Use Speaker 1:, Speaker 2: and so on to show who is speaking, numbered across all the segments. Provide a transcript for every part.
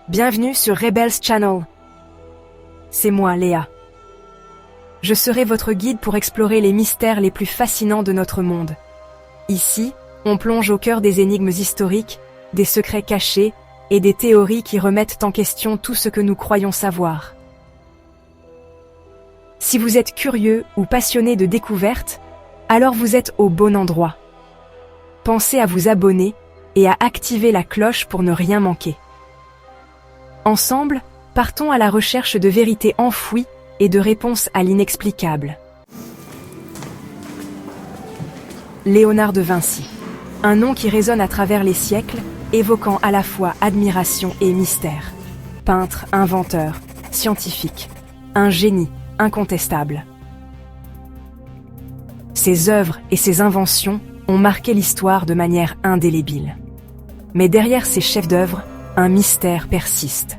Speaker 1: Bienvenue sur Rebels Channel. C'est moi, Léa. Je serai votre guide pour explorer les mystères les plus fascinants de notre monde. Ici, on plonge au cœur des énigmes historiques, des secrets cachés et des théories qui remettent en question tout ce que nous croyons savoir. Si vous êtes curieux ou passionné de découvertes, alors vous êtes au bon endroit. Pensez à vous abonner et à activer la cloche pour ne rien manquer. Ensemble, partons à la recherche de vérités enfouies et de réponses à l'inexplicable. Léonard de Vinci. Un nom qui résonne à travers les siècles, évoquant à la fois admiration et mystère. Peintre, inventeur, scientifique. Un génie incontestable. Ses œuvres et ses inventions ont marqué l'histoire de manière indélébile. Mais derrière ces chefs-d'œuvre, un mystère persiste.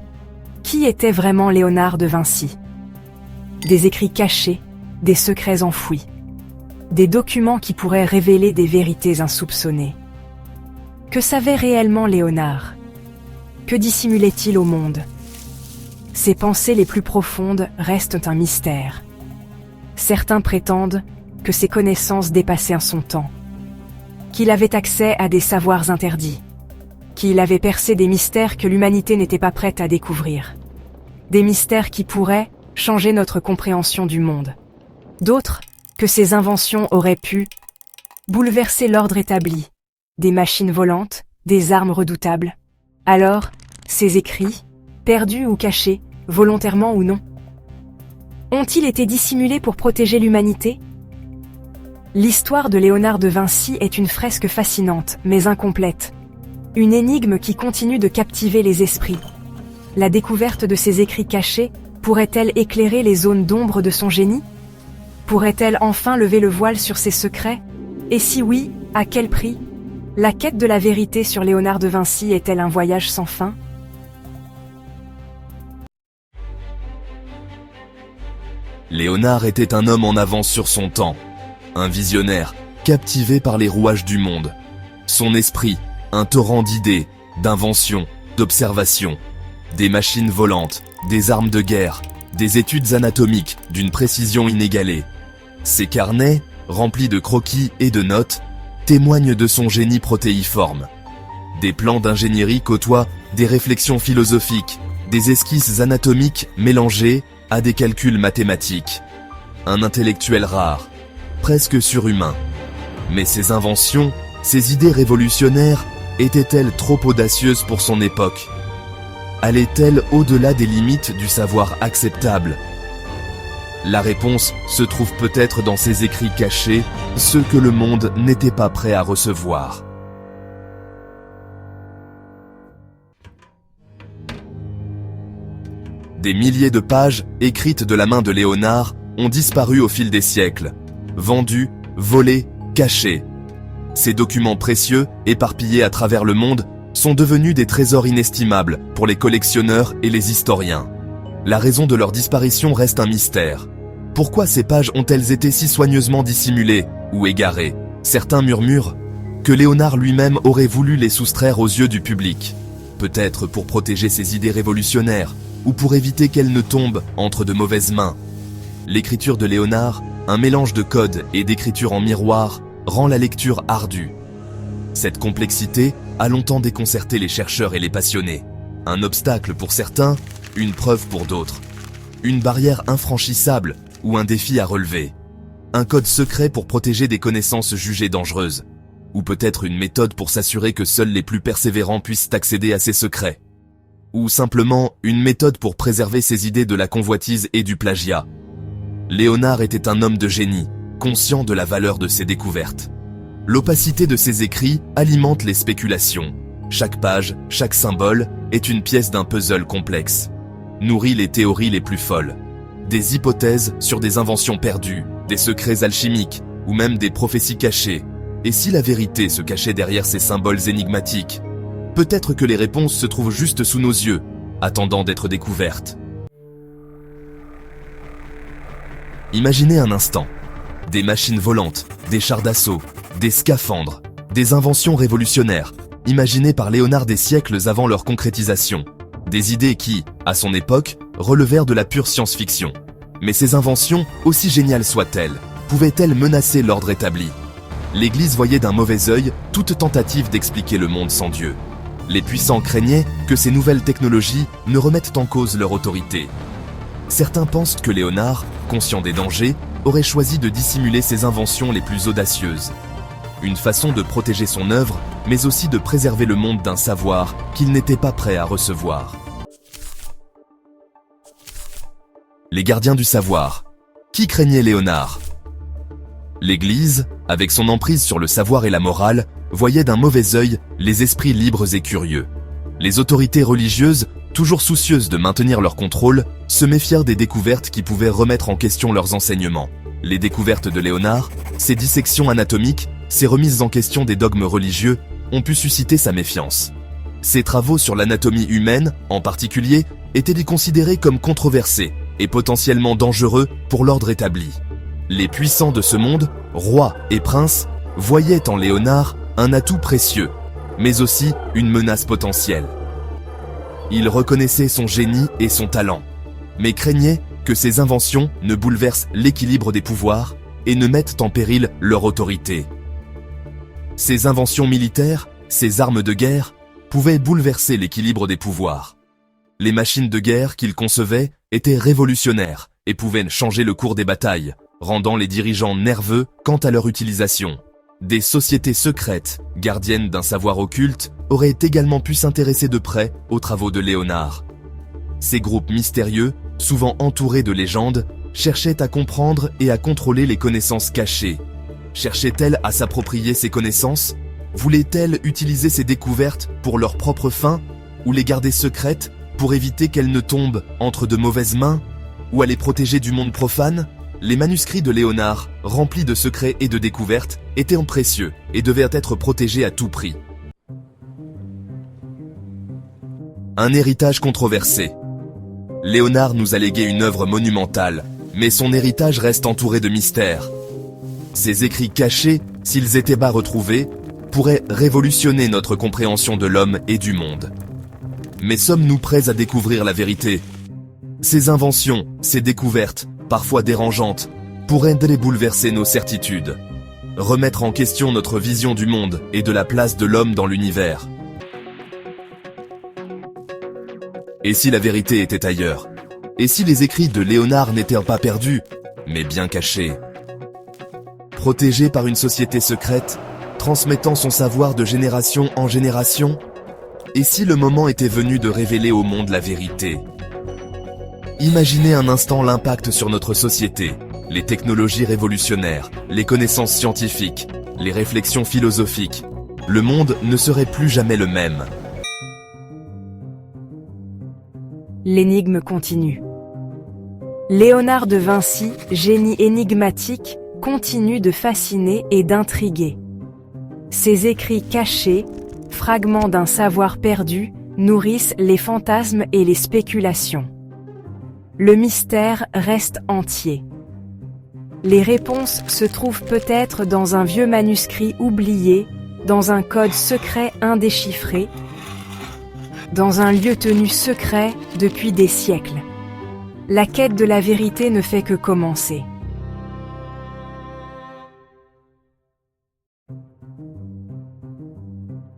Speaker 1: Qui était vraiment Léonard de Vinci? Des écrits cachés, des secrets enfouis. Des documents qui pourraient révéler des vérités insoupçonnées. Que savait réellement Léonard? Que dissimulait-il au monde? Ses pensées les plus profondes restent un mystère. Certains prétendent que ses connaissances dépassaient son temps, qu'il avait accès à des savoirs interdits, qu'il avait percé des mystères que l'humanité n'était pas prête à découvrir. Des mystères qui pourraient changer notre compréhension du monde. D'autres, que ses inventions auraient pu bouleverser l'ordre établi, des machines volantes, des armes redoutables. Alors, ses écrits, perdus ou cachés, volontairement ou non, ont-ils été dissimulés pour protéger l'humanité? L'histoire de Léonard de Vinci est une fresque fascinante, mais incomplète. Une énigme qui continue de captiver les esprits. La découverte de ses écrits cachés pourrait-elle éclairer les zones d'ombre de son génie? Pourrait-elle enfin lever le voile sur ses secrets? Et si oui, à quel prix? La quête de la vérité sur Léonard de Vinci est-elle un voyage sans fin?
Speaker 2: Léonard était un homme en avance sur son temps, un visionnaire, captivé par les rouages du monde. Son esprit, un torrent d'idées, d'inventions, d'observations, des machines volantes, des armes de guerre, des études anatomiques d'une précision inégalée. Ses carnets, remplis de croquis et de notes, témoignent de son génie protéiforme. Des plans d'ingénierie côtoient des réflexions philosophiques, des esquisses anatomiques mélangées à des calculs mathématiques. Un intellectuel rare, presque surhumain. Mais ses inventions, ses idées révolutionnaires, étaient-elles trop audacieuses pour son époque? Allaient-elles au-delà des limites du savoir acceptable? La réponse se trouve peut-être dans ses écrits cachés, ceux que le monde n'était pas prêt à recevoir. Des milliers de pages, écrites de la main de Léonard, ont disparu au fil des siècles. Vendus, volés, cachés. Ces documents précieux, éparpillés à travers le monde, sont devenus des trésors inestimables pour les collectionneurs et les historiens. La raison de leur disparition reste un mystère. Pourquoi ces pages ont-elles été si soigneusement dissimulées ou égarées? Certains murmurent que Léonard lui-même aurait voulu les soustraire aux yeux du public. Peut-être pour protéger ses idées révolutionnaires, ou pour éviter qu'elles ne tombent entre de mauvaises mains. L'écriture de Léonard, un mélange de code et d'écriture en miroir, rend la lecture ardue. Cette complexité a longtemps déconcerté les chercheurs et les passionnés. Un obstacle pour certains, une preuve pour d'autres. Une barrière infranchissable ou un défi à relever. Un code secret pour protéger des connaissances jugées dangereuses. Ou peut-être une méthode pour s'assurer que seuls les plus persévérants puissent accéder à ces secrets. Ou simplement une méthode pour préserver ses idées de la convoitise et du plagiat. Léonard était un homme de génie, conscient de la valeur de ses découvertes. L'opacité de ses écrits alimente les spéculations. Chaque page, chaque symbole est une pièce d'un puzzle complexe. Nourrit les théories les plus folles. Des hypothèses sur des inventions perdues, des secrets alchimiques ou même des prophéties cachées. Et si la vérité se cachait derrière ces symboles énigmatiques? Peut-être que les réponses se trouvent juste sous nos yeux, attendant d'être découvertes. Imaginez un instant. Des machines volantes, des chars d'assaut, des scaphandres, des inventions révolutionnaires, imaginées par Léonard des siècles avant leur concrétisation. Des idées qui, à son époque, relevèrent de la pure science-fiction. Mais ces inventions, aussi géniales soient-elles, pouvaient-elles menacer l'ordre établi? L'Église voyait d'un mauvais œil toute tentative d'expliquer le monde sans Dieu. Les puissants craignaient que ces nouvelles technologies ne remettent en cause leur autorité. Certains pensent que Léonard, conscient des dangers, aurait choisi de dissimuler ses inventions les plus audacieuses. Une façon de protéger son œuvre, mais aussi de préserver le monde d'un savoir qu'il n'était pas prêt à recevoir. Les gardiens du savoir. Qui craignait Léonard? L'Église, avec son emprise sur le savoir et la morale, voyait d'un mauvais œil les esprits libres et curieux. Les autorités religieuses, toujours soucieuses de maintenir leur contrôle, se méfièrent des découvertes qui pouvaient remettre en question leurs enseignements. Les découvertes de Léonard, ses dissections anatomiques, ses remises en question des dogmes religieux, ont pu susciter sa méfiance. Ses travaux sur l'anatomie humaine, en particulier, étaient considérés comme controversés et potentiellement dangereux pour l'ordre établi. Les puissants de ce monde, rois et princes, voyaient en Léonard un atout précieux, mais aussi une menace potentielle. Ils reconnaissaient son génie et son talent, mais craignaient que ses inventions ne bouleversent l'équilibre des pouvoirs et ne mettent en péril leur autorité. Ses inventions militaires, ses armes de guerre, pouvaient bouleverser l'équilibre des pouvoirs. Les machines de guerre qu'il concevait étaient révolutionnaires et pouvaient changer le cours des batailles, rendant les dirigeants nerveux quant à leur utilisation. Des sociétés secrètes, gardiennes d'un savoir occulte, auraient également pu s'intéresser de près aux travaux de Léonard. Ces groupes mystérieux, souvent entourés de légendes, cherchaient à comprendre et à contrôler les connaissances cachées. Cherchaient-elles à s'approprier ces connaissances? Voulaient-elles utiliser ces découvertes pour leurs propres fins, ou les garder secrètes pour éviter qu'elles ne tombent entre de mauvaises mains, ou à les protéger du monde profane? Les manuscrits de Léonard, remplis de secrets et de découvertes, étaient précieux et devaient être protégés à tout prix. Un héritage controversé. Léonard nous a légué une œuvre monumentale, mais son héritage reste entouré de mystères. Ses écrits cachés, s'ils étaient bas retrouvés, pourraient révolutionner notre compréhension de l'homme et du monde. Mais sommes-nous prêts à découvrir la vérité? Ces inventions, ces découvertes, parfois dérangeantes, pourraient bouleverser nos certitudes, remettre en question notre vision du monde et de la place de l'homme dans l'univers. Et si la vérité était ailleurs? Et si les écrits de Léonard n'étaient pas perdus, mais bien cachés? Protégé par une société secrète, transmettant son savoir de génération en génération? Et si le moment était venu de révéler au monde la vérité? Imaginez un instant l'impact sur notre société, les technologies révolutionnaires, les connaissances scientifiques, les réflexions philosophiques. Le monde ne serait plus jamais le même.
Speaker 1: L'énigme continue. Léonard de Vinci, génie énigmatique, continue de fasciner et d'intriguer. Ses écrits cachés, fragments d'un savoir perdu, nourrissent les fantasmes et les spéculations. Le mystère reste entier. Les réponses se trouvent peut-être dans un vieux manuscrit oublié, dans un code secret indéchiffré, dans un lieu tenu secret depuis des siècles. La quête de la vérité ne fait que commencer.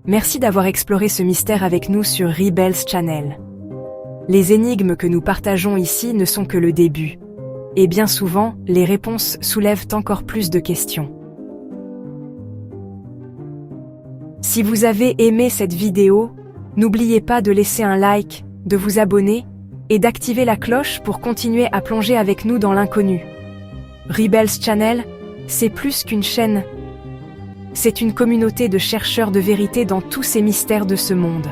Speaker 1: Merci d'avoir exploré ce mystère avec nous sur Rebels Channel. Les énigmes que nous partageons ici ne sont que le début. Et bien souvent, les réponses soulèvent encore plus de questions. Si vous avez aimé cette vidéo, n'oubliez pas de laisser un like, de vous abonner et d'activer la cloche pour continuer à plonger avec nous dans l'inconnu. Rebels Channel, c'est plus qu'une chaîne. C'est une communauté de chercheurs de vérité dans tous ces mystères de ce monde.